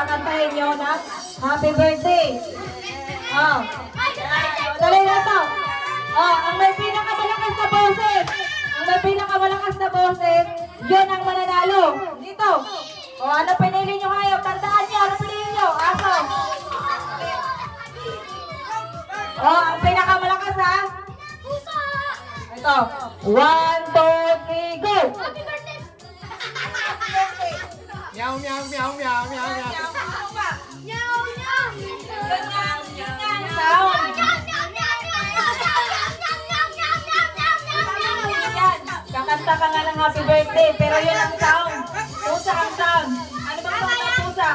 kakantahin nyo na happy birthday. Oh. Dali na to. Oh, ang may pinakamalakas na boses. Ang may pinakamalakas na boses, yun ang mananalo. Dito. O, ano pinili nyo ngayon? Tandaan nyo, ano pinili nyo? Aso. O, ang pinakamalakas ha? Ito. 1, 2, 3, go! Meow, meow, meow, meow, meow, meow. Kakanta ka nga ng happy birthday, pero yun ang sound. Pusa ang sound. Ano ba sound ng pusa?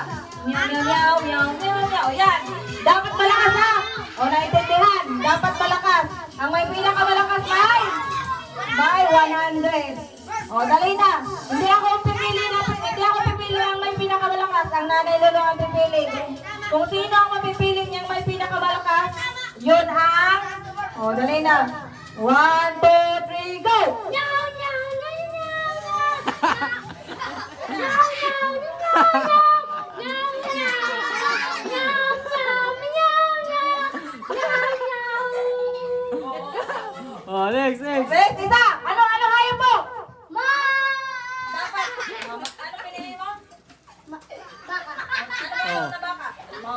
Meow, meow, meow, meow, meow, meow. Yan. Dapat malakas ha. O, naintindihan. Dapat malakas. Ang may pinakamalakas may 100. O, dali na. Hindi ako pipili ang may pinakamalakas. Ang nanay lolo ang pipili. Kung sino ang mapipili niyang may pinakamalakas, yun ang... O, dali na. 1, 2, 3, go! Oh, next, next. Next, isa! Ano hayop mo? Dapat. Ano pinili mo? Oh.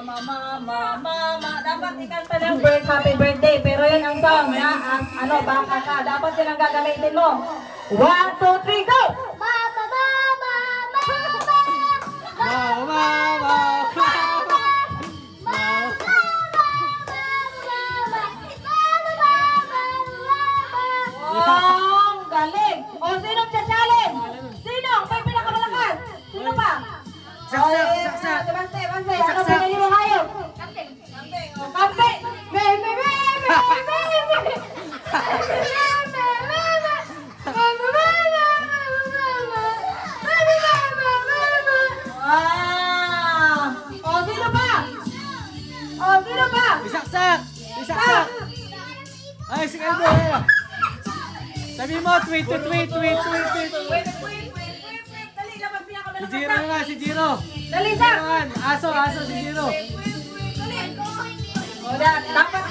Mama. Dapat ikanta ng happy birthday. Pero yun ang song na, baka ka. Dapat yun ang gagamitin mo. 1, 2, 3, go! Mama. Ang galing! O, sino challenge? Sino? May pinakamalakas? Sino pa? Saksak. Bante. Ano pinili mo hayop? Kambing. O, kambing! O, sino pa? Isaksak. Ay, sige mo. Sabi mo, tweet. Wait. Dali, dapat Si pinakamalakas Jiro nga, si Jiro. Dali, Sam! Aso, si Jiro. O, dapat